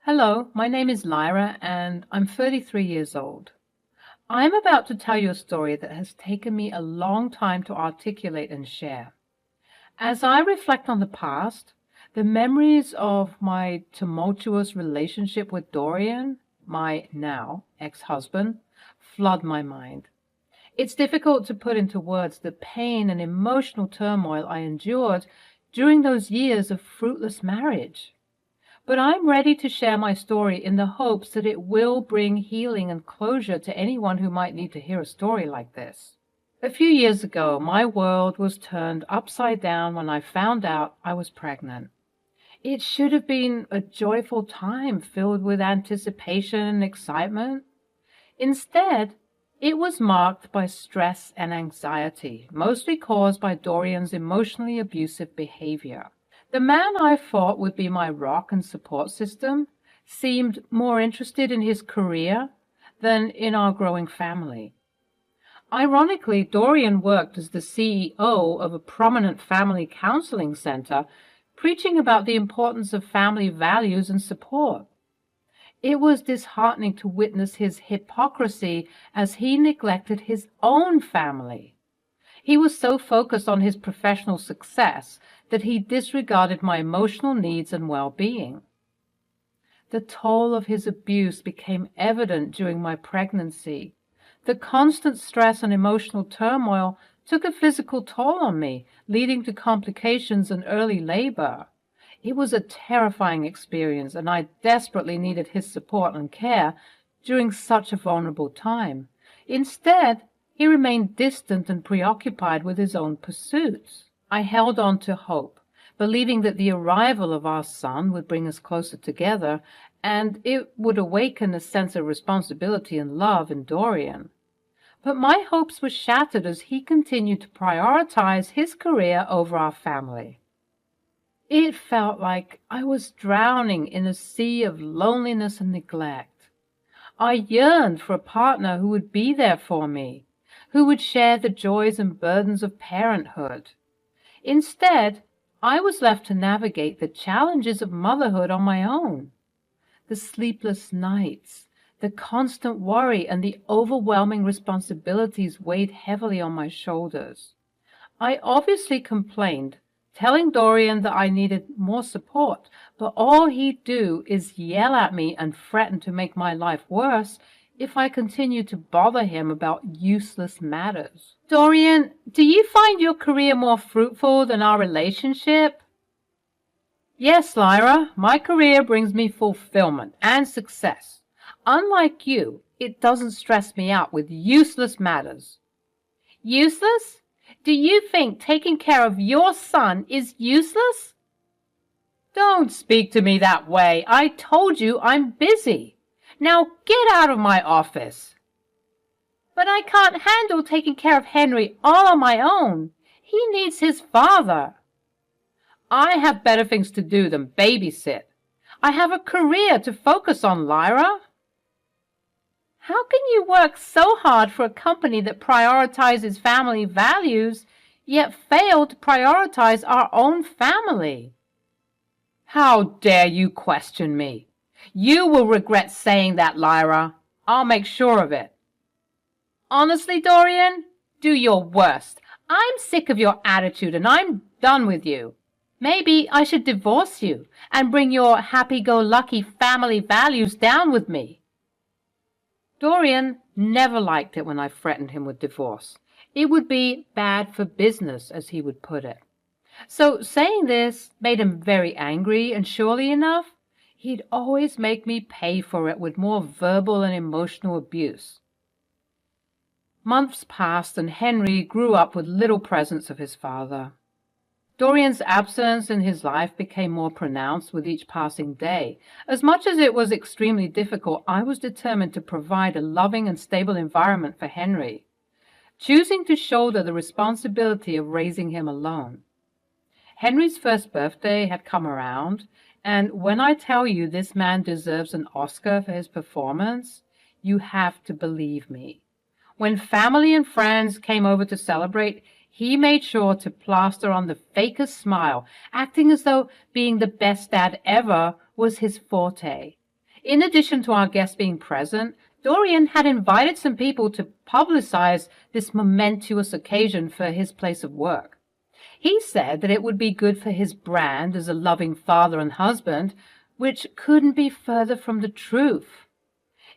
Hello, my name is Lyra and I'm 33 years old. I'm about to tell you a story that has taken me a long time to articulate and share. As I reflect on the past, the memories of my tumultuous relationship with Dorian, my now ex-husband, flood my mind. It's difficult to put into words the pain and emotional turmoil I endured during those years of fruitless marriage. But I'm ready to share my story in the hopes that it will bring healing and closure to anyone who might need to hear a story like this. A few years ago, my world was turned upside down when I found out I was pregnant. It should have been a joyful time filled with anticipation and excitement. Instead, it was marked by stress and anxiety, mostly caused by Dorian's emotionally abusive behavior. The man I thought would be my rock and support system seemed more interested in his career than in our growing family. Ironically, Dorian worked as the CEO of a prominent family counseling center, preaching about the importance of family values and support. It was disheartening to witness his hypocrisy as he neglected his own family. He was so focused on his professional success that he disregarded my emotional needs and well-being. The toll of his abuse became evident during my pregnancy. The constant stress and emotional turmoil took a physical toll on me, leading to complications and early labor. It was a terrifying experience, and I desperately needed his support and care during such a vulnerable time. Instead, he remained distant and preoccupied with his own pursuits. I held on to hope, believing that the arrival of our son would bring us closer together, and it would awaken a sense of responsibility and love in Dorian. But my hopes were shattered as he continued to prioritize his career over our family. It felt like I was drowning in a sea of loneliness and neglect. I yearned for a partner who would be there for me, who would share the joys and burdens of parenthood. Instead, I was left to navigate the challenges of motherhood on my own. The sleepless nights, the constant worry, and the overwhelming responsibilities weighed heavily on my shoulders. I obviously complained, telling Dorian that I needed more support, but all he'd do is yell at me and threaten to make my life worse if I continued to bother him about useless matters. Dorian, do you find your career more fruitful than our relationship? Yes, Lyra, my career brings me fulfillment and success. Unlike you, it doesn't stress me out with useless matters. Useless? Do you think taking care of your son is useless? Don't speak to me that way. I told you I'm busy. Now get out of my office. But I can't handle taking care of Henry all on my own. He needs his father. I have better things to do than babysit. I have a career to focus on, Lyra. How can you work so hard for a company that prioritizes family values, yet fail to prioritize our own family? How dare you question me? You will regret saying that, Lyra. I'll make sure of it. Honestly, Dorian, do your worst. I'm sick of your attitude and I'm done with you. Maybe I should divorce you and bring your happy-go-lucky family values down with me. Dorian never liked it when I threatened him with divorce. It would be bad for business, as he would put it. So saying this made him very angry, and surely enough, he'd always make me pay for it with more verbal and emotional abuse. Months passed, and Henry grew up with little presence of his father. Dorian's absence in his life became more pronounced with each passing day. As much as it was extremely difficult, I was determined to provide a loving and stable environment for Henry, choosing to shoulder the responsibility of raising him alone. Henry's first birthday had come around, and when I tell you this man deserves an Oscar for his performance, you have to believe me. When family and friends came over to celebrate, he made sure to plaster on the fakest smile, acting as though being the best dad ever was his forte. In addition to our guests being present, Dorian had invited some people to publicize this momentous occasion for his place of work. He said that it would be good for his brand as a loving father and husband, which couldn't be further from the truth.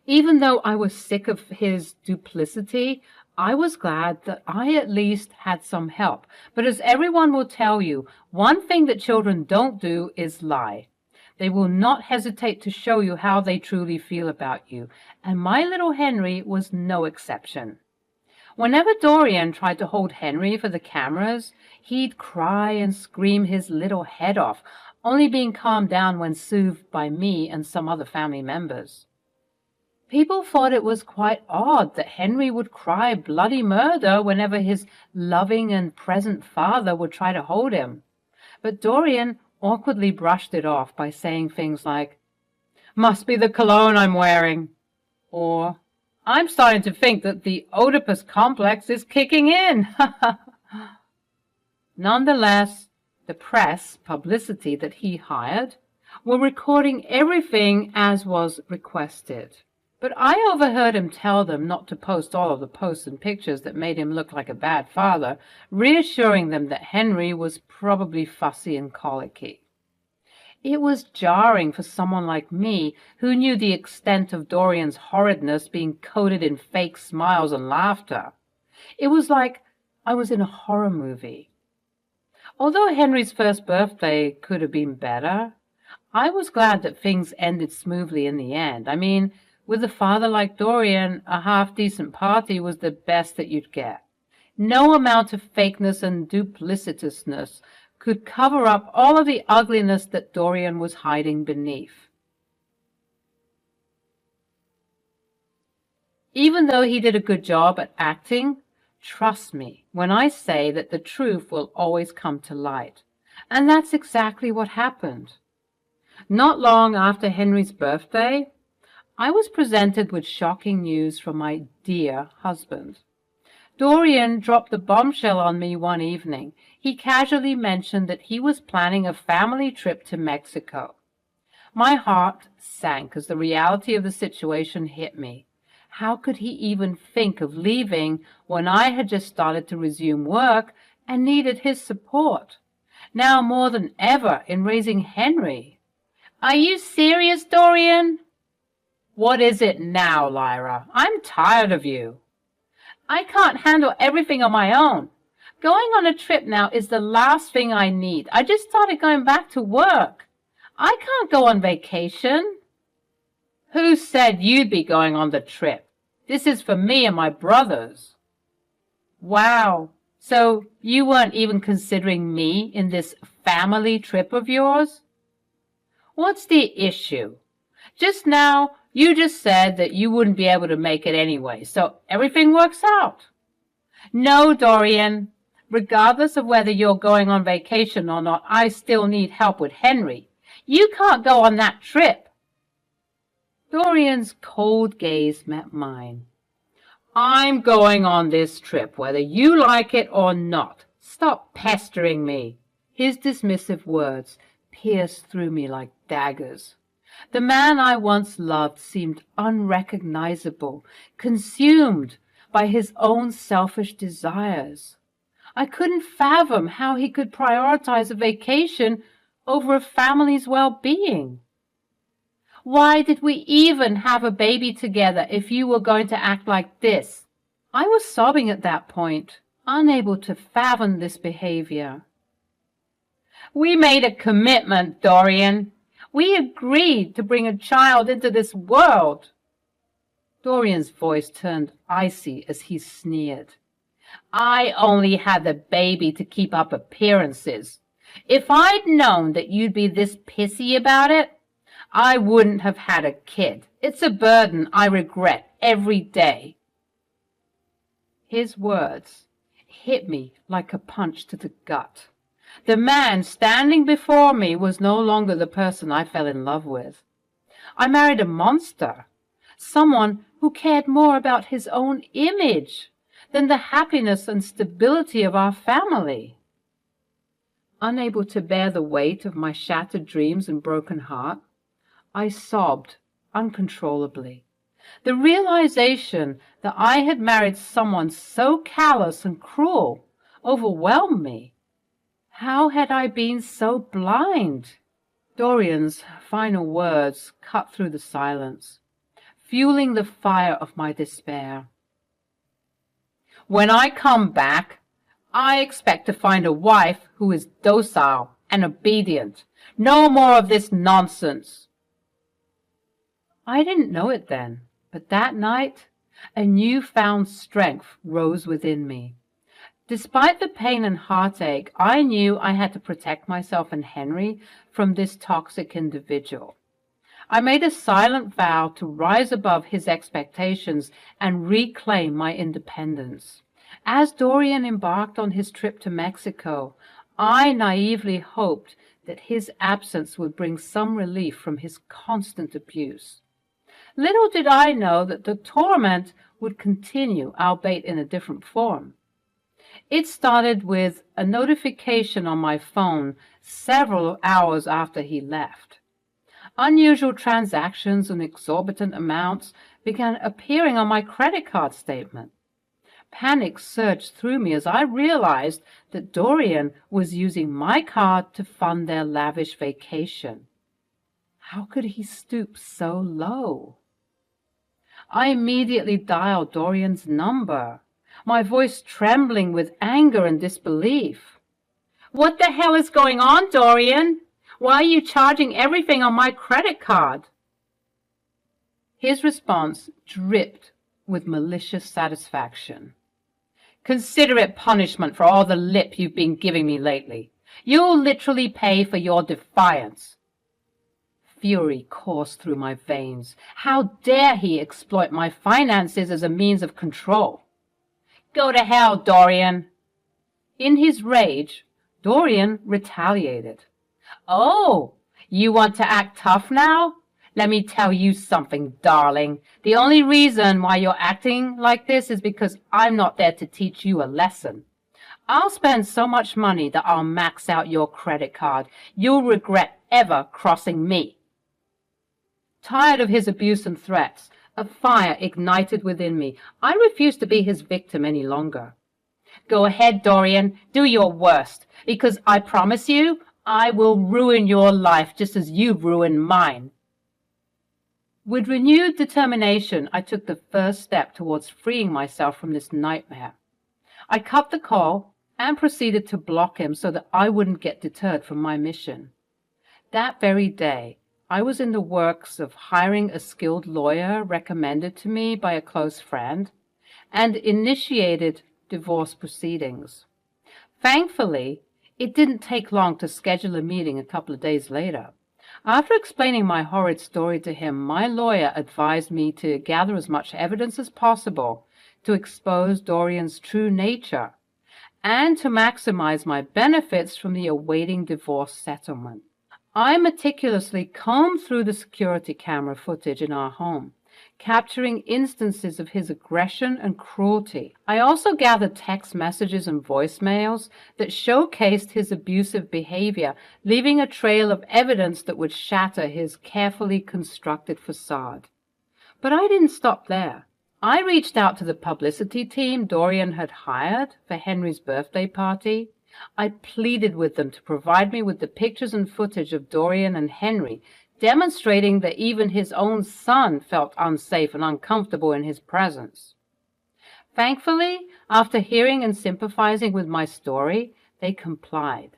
Even though I was sick of his duplicity, I was glad that I at least had some help. But as everyone will tell you, one thing that children don't do is lie. They will not hesitate to show you how they truly feel about you, and my little Henry was no exception. Whenever Dorian tried to hold Henry for the cameras, he'd cry and scream his little head off, only being calmed down when soothed by me and some other family members. People thought it was quite odd that Henry would cry bloody murder whenever his loving and present father would try to hold him. But Dorian awkwardly brushed it off by saying things like, "Must be the cologne I'm wearing," or "I'm starting to think that the Oedipus complex is kicking in." Nonetheless, the press publicity that he hired were recording everything as was requested. But I overheard him tell them not to post all of the posts and pictures that made him look like a bad father, reassuring them that Henry was probably fussy and colicky. It was jarring for someone like me, who knew the extent of Dorian's horridness being coated in fake smiles and laughter. It was like I was in a horror movie. Although Henry's first birthday could have been better, I was glad that things ended smoothly in the end. I mean, with a father like Dorian, a half-decent party was the best that you'd get. No amount of fakeness and duplicitousness could cover up all of the ugliness that Dorian was hiding beneath. Even though he did a good job at acting, trust me when I say that the truth will always come to light. And that's exactly what happened. Not long after Henry's birthday, I was presented with shocking news from my dear husband. Dorian dropped a bombshell on me one evening. He casually mentioned that he was planning a family trip to Mexico. My heart sank as the reality of the situation hit me. How could he even think of leaving when I had just started to resume work and needed his support, now more than ever in raising Henry? "Are you serious, Dorian?" "What is it now, Lyra? I'm tired of you." "I can't handle everything on my own. Going on a trip now is the last thing I need. I just started going back to work. I can't go on vacation." "Who said you'd be going on the trip? This is for me and my brothers." "Wow, so you weren't even considering me in this family trip of yours?" "What's the issue? Just now, you just said that you wouldn't be able to make it anyway, so everything works out." "No, Dorian. Regardless of whether you're going on vacation or not, I still need help with Henry. You can't go on that trip." Dorian's cold gaze met mine. "I'm going on this trip, whether you like it or not. Stop pestering me." His dismissive words pierced through me like daggers. The man I once loved seemed unrecognizable, consumed by his own selfish desires. I couldn't fathom how he could prioritize a vacation over a family's well-being. "Why did we even have a baby together if you were going to act like this?" I was sobbing at that point, unable to fathom this behavior. "We made a commitment, Dorian. We agreed to bring a child into this world." Dorian's voice turned icy as he sneered. "I only had the baby to keep up appearances. If I'd known that you'd be this pissy about it, I wouldn't have had a kid. It's a burden I regret every day." His words hit me like a punch to the gut. The man standing before me was no longer the person I fell in love with. I married a monster, someone who cared more about his own image than the happiness and stability of our family. Unable to bear the weight of my shattered dreams and broken heart, I sobbed uncontrollably. The realization that I had married someone so callous and cruel overwhelmed me. How had I been so blind? Dorian's final words cut through the silence, fueling the fire of my despair. When I come back, I expect to find a wife who is docile and obedient. No more of this nonsense. I didn't know it then, but that night a newfound strength rose within me. Despite the pain and heartache, I knew I had to protect myself and Henry from this toxic individual. I made a silent vow to rise above his expectations and reclaim my independence. As Dorian embarked on his trip to Mexico, I naively hoped that his absence would bring some relief from his constant abuse. Little did I know that the torment would continue, albeit in a different form. It started with a notification on my phone several hours after he left. Unusual transactions and exorbitant amounts began appearing on my credit card statement. Panic surged through me as I realized that Dorian was using my card to fund their lavish vacation. How could he stoop so low? I immediately dialed Dorian's number, my voice trembling with anger and disbelief. "What the hell is going on, Dorian? Why are you charging everything on my credit card?" His response dripped with malicious satisfaction. "Consider it punishment for all the lip you've been giving me lately. You'll literally pay for your defiance." Fury coursed through my veins. How dare he exploit my finances as a means of control? "Go to hell, Dorian." In his rage, Dorian retaliated. "Oh, you want to act tough now? Let me tell you something, darling. The only reason why you're acting like this is because I'm not there to teach you a lesson. I'll spend so much money that I'll max out your credit card. You'll regret ever crossing me." Tired of his abuse and threats, a fire ignited within me. I refused to be his victim any longer. "Go ahead, Dorian, do your worst, because I promise you, I will ruin your life just as you've ruined mine." With renewed determination, I took the first step towards freeing myself from this nightmare. I cut the call and proceeded to block him so that I wouldn't get deterred from my mission. That very day, I was in the works of hiring a skilled lawyer recommended to me by a close friend and initiated divorce proceedings. Thankfully, it didn't take long to schedule a meeting a couple of days later. After explaining my horrid story to him, my lawyer advised me to gather as much evidence as possible to expose Dorian's true nature and to maximize my benefits from the awaiting divorce settlement. I meticulously combed through the security camera footage in our home, capturing instances of his aggression and cruelty. I also gathered text messages and voicemails that showcased his abusive behavior, leaving a trail of evidence that would shatter his carefully constructed facade. But I didn't stop there. I reached out to the publicity team Dorian had hired for Henry's birthday party. I pleaded with them to provide me with the pictures and footage of Dorian and Henry, demonstrating that even his own son felt unsafe and uncomfortable in his presence. Thankfully, after hearing and sympathizing with my story, they complied.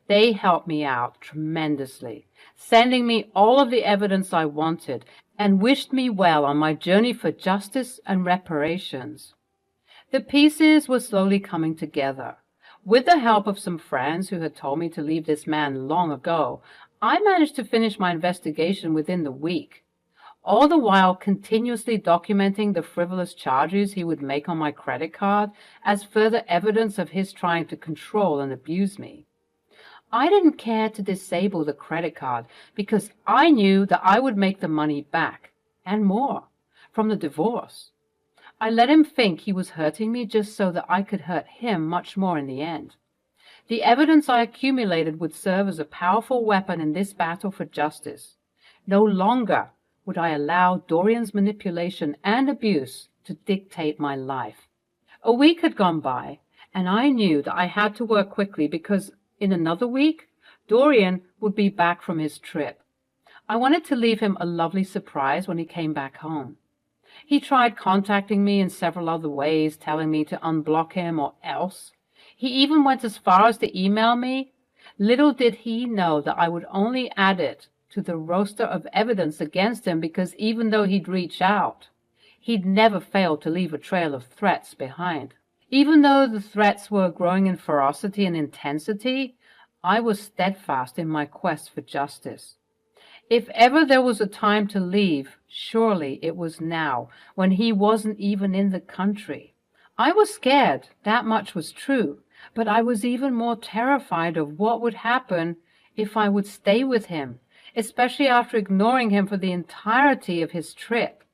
They helped me out tremendously, sending me all of the evidence I wanted and wished me well on my journey for justice and reparations. The pieces were slowly coming together. With the help of some friends who had told me to leave this man long ago, I managed to finish my investigation within the week, all the while continuously documenting the frivolous charges he would make on my credit card as further evidence of his trying to control and abuse me. I didn't care to disable the credit card because I knew that I would make the money back, and more, from the divorce. I let him think he was hurting me just so that I could hurt him much more in the end. The evidence I accumulated would serve as a powerful weapon in this battle for justice. No longer would I allow Dorian's manipulation and abuse to dictate my life. A week had gone by, and I knew that I had to work quickly because in another week, Dorian would be back from his trip. I wanted to leave him a lovely surprise when he came back home. He tried contacting me in several other ways, telling me to unblock him or else. He even went as far as to email me. Little did he know that I would only add it to the roster of evidence against him because even though he'd reach out, he'd never failed to leave a trail of threats behind. Even though the threats were growing in ferocity and intensity, I was steadfast in my quest for justice. If ever there was a time to leave, surely it was now, when he wasn't even in the country. I was scared, that much was true, but I was even more terrified of what would happen if I would stay with him, especially after ignoring him for the entirety of his trip.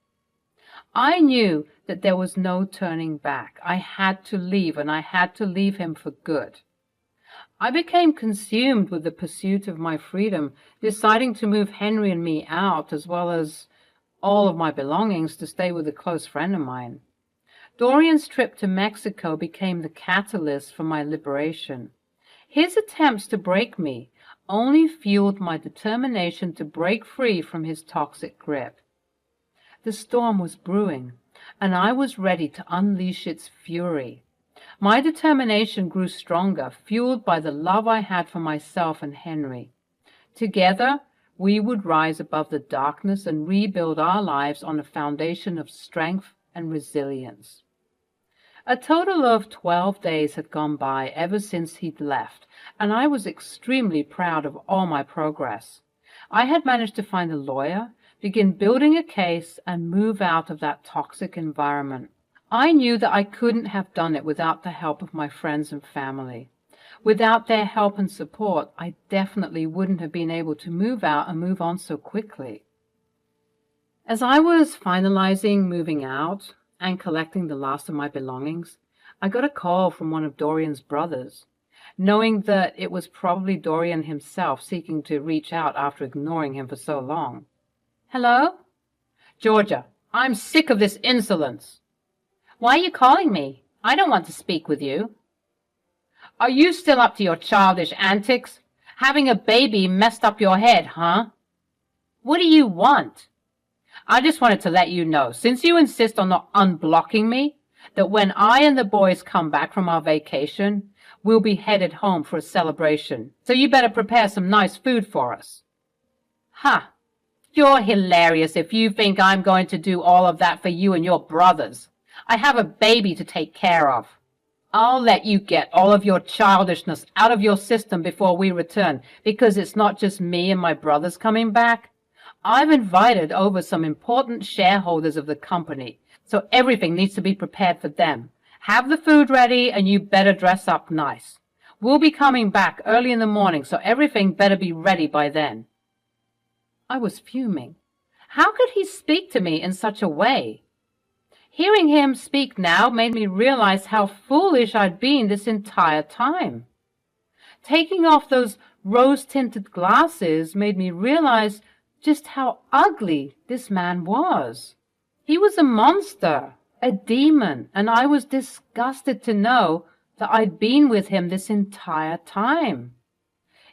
I knew that there was no turning back. I had to leave, and I had to leave him for good. I became consumed with the pursuit of my freedom, deciding to move Henry and me out, as well as all of my belongings, to stay with a close friend of mine. Dorian's trip to Mexico became the catalyst for my liberation. His attempts to break me only fueled my determination to break free from his toxic grip. The storm was brewing, and I was ready to unleash its fury. My determination grew stronger, fueled by the love I had for myself and Henry. Together, we would rise above the darkness and rebuild our lives on a foundation of strength and resilience. A total of 12 days had gone by ever since he'd left, and I was extremely proud of all my progress. I had managed to find a lawyer, begin building a case, and move out of that toxic environment. I knew that I couldn't have done it without the help of my friends and family. Without their help and support, I definitely wouldn't have been able to move out and move on so quickly. As I was finalizing moving out and collecting the last of my belongings, I got a call from one of Dorian's brothers. Knowing that it was probably Dorian himself seeking to reach out after ignoring him for so long. "Hello? Georgia, I'm sick of this insolence." "Why are you calling me? I don't want to speak with you." "Are you still up to your childish antics? Having a baby messed up your head, huh?" "What do you want?" "I just wanted to let you know, since you insist on not unblocking me, that when I and the boys come back from our vacation, we'll be headed home for a celebration. So you better prepare some nice food for us." "Ha! You're hilarious if you think I'm going to do all of that for you and your brothers. I have a baby to take care of. I'll let you get all of your childishness out of your system before we return, because it's not just me and my brothers coming back. I've invited over some important shareholders of the company, so everything needs to be prepared for them. Have the food ready, and you better dress up nice. We'll be coming back early in the morning, so everything better be ready by then." I was fuming. How could he speak to me in such a way? Hearing him speak now made me realize how foolish I'd been this entire time. Taking off those rose-tinted glasses made me realize just how ugly this man was. He was a monster, a demon, and I was disgusted to know that I'd been with him this entire time.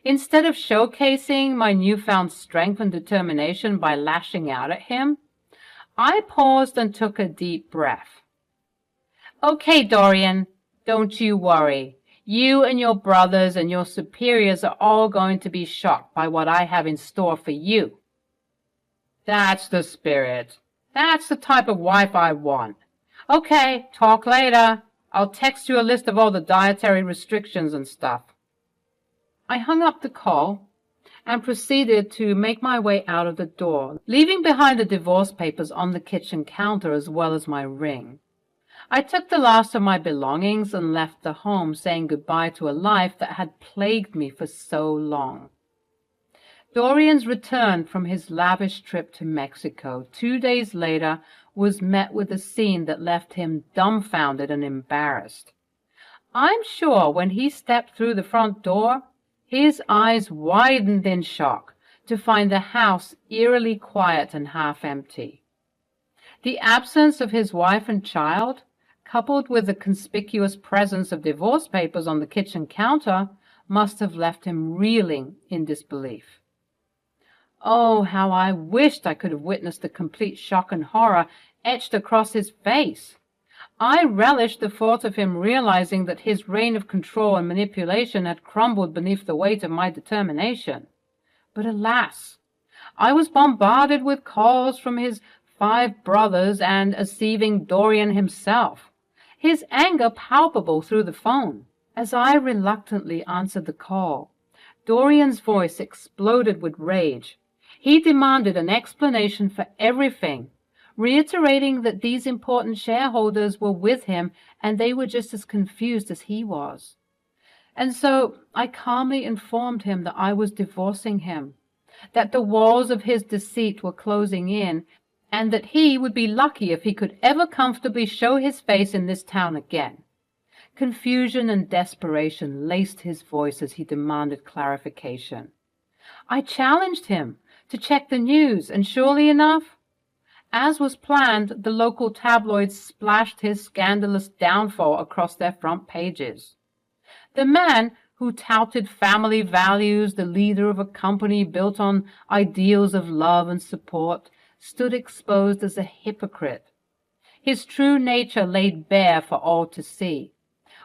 Instead of showcasing my newfound strength and determination by lashing out at him, I paused and took a deep breath. "Okay, Dorian, don't you worry. You and your brothers and your superiors are all going to be shocked by what I have in store for you." "That's the spirit. That's the type of wife I want. Okay, talk later. I'll text you a list of all the dietary restrictions and stuff." I hung up the call and proceeded to make my way out of the door, leaving behind the divorce papers on the kitchen counter as well as my ring. I took the last of my belongings and left the home, saying goodbye to a life that had plagued me for so long. Dorian's return from his lavish trip to Mexico 2 days later was met with a scene that left him dumbfounded and embarrassed. I'm sure when he stepped through the front door, his eyes widened in shock to find the house eerily quiet and half empty. The absence of his wife and child, coupled with the conspicuous presence of divorce papers on the kitchen counter, must have left him reeling in disbelief. Oh, how I wished I could have witnessed the complete shock and horror etched across his face. I relished the thought of him realizing that his reign of control and manipulation had crumbled beneath the weight of my determination. But alas, I was bombarded with calls from his 5 brothers and a seething Dorian himself, his anger palpable through the phone. As I reluctantly answered the call, Dorian's voice exploded with rage. He demanded an explanation for everything, reiterating that these important shareholders were with him and they were just as confused as he was. And so I calmly informed him that I was divorcing him, that the walls of his deceit were closing in, and that he would be lucky if he could ever comfortably show his face in this town again. Confusion and desperation laced his voice as he demanded clarification. I challenged him to check the news, and surely enough, as was planned, the local tabloids splashed his scandalous downfall across their front pages. The man who touted family values, the leader of a company built on ideals of love and support, stood exposed as a hypocrite, his true nature laid bare for all to see.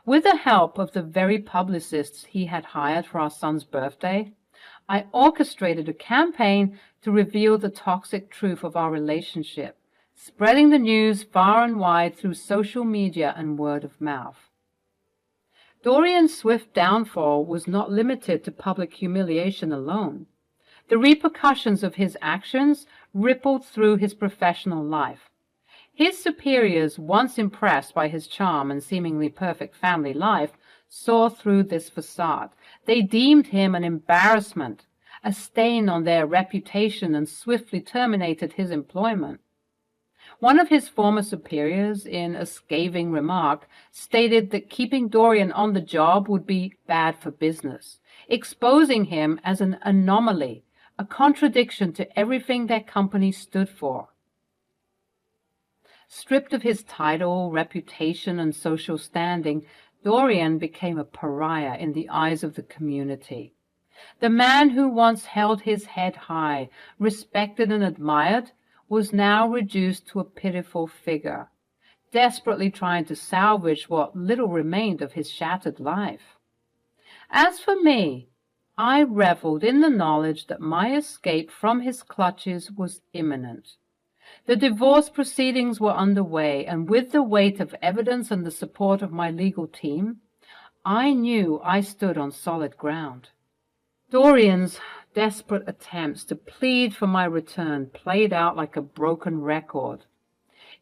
With the help of the very publicists he had hired for our son's birthday, I orchestrated a campaign to reveal the toxic truth of our relationship, spreading the news far and wide through social media and word of mouth. Dorian's swift downfall was not limited to public humiliation alone. The repercussions of his actions rippled through his professional life. His superiors, once impressed by his charm and seemingly perfect family life, saw through this facade. They deemed him an embarrassment, a stain on their reputation, and swiftly terminated his employment. One of his former superiors, in a scathing remark, stated that keeping Dorian on the job would be bad for business, exposing him as an anomaly, a contradiction to everything their company stood for. Stripped of his title, reputation, and social standing, Dorian became a pariah in the eyes of the community. The man who once held his head high, respected and admired, was now reduced to a pitiful figure, desperately trying to salvage what little remained of his shattered life. As for me, I reveled in the knowledge that my escape from his clutches was imminent. The divorce proceedings were underway, and with the weight of evidence and the support of my legal team, I knew I stood on solid ground. Dorian's desperate attempts to plead for my return played out like a broken record.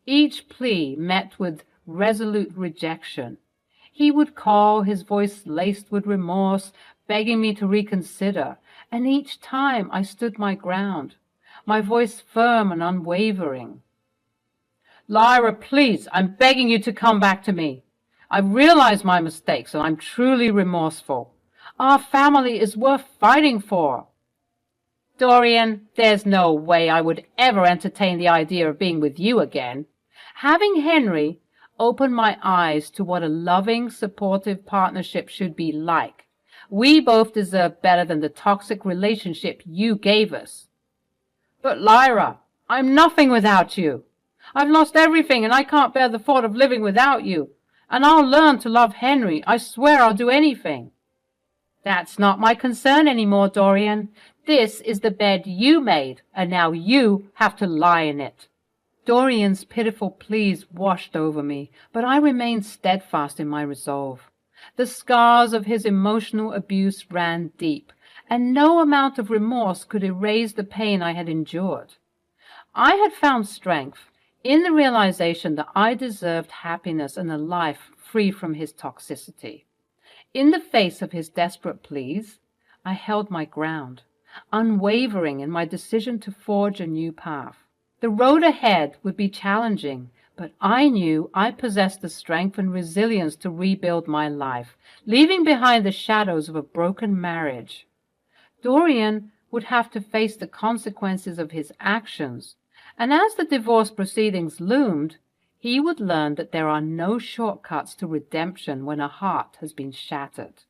Each plea met with resolute rejection. He would call, his voice laced with remorse, begging me to reconsider, and each time I stood my ground, my voice firm and unwavering. "Lyra, please, I'm begging you to come back to me. I've realized my mistakes, and I'm truly remorseful. Our family is worth fighting for." "Dorian, there's no way I would ever entertain the idea of being with you again. Having Henry opened my eyes to what a loving, supportive partnership should be like. We both deserve better than the toxic relationship you gave us." "But Lyra, I'm nothing without you. I've lost everything, and I can't bear the thought of living without you. And I'll learn to love Henry. I swear I'll do anything." "That's not my concern anymore, Dorian. This is the bed you made, and now you have to lie in it." Dorian's pitiful pleas washed over me, but I remained steadfast in my resolve. The scars of his emotional abuse ran deep, and no amount of remorse could erase the pain I had endured. I had found strength in the realization that I deserved happiness and a life free from his toxicity. In the face of his desperate pleas, I held my ground, unwavering in my decision to forge a new path. The road ahead would be challenging, but I knew I possessed the strength and resilience to rebuild my life, leaving behind the shadows of a broken marriage. Dorian would have to face the consequences of his actions, and as the divorce proceedings loomed, he would learn that there are no shortcuts to redemption when a heart has been shattered.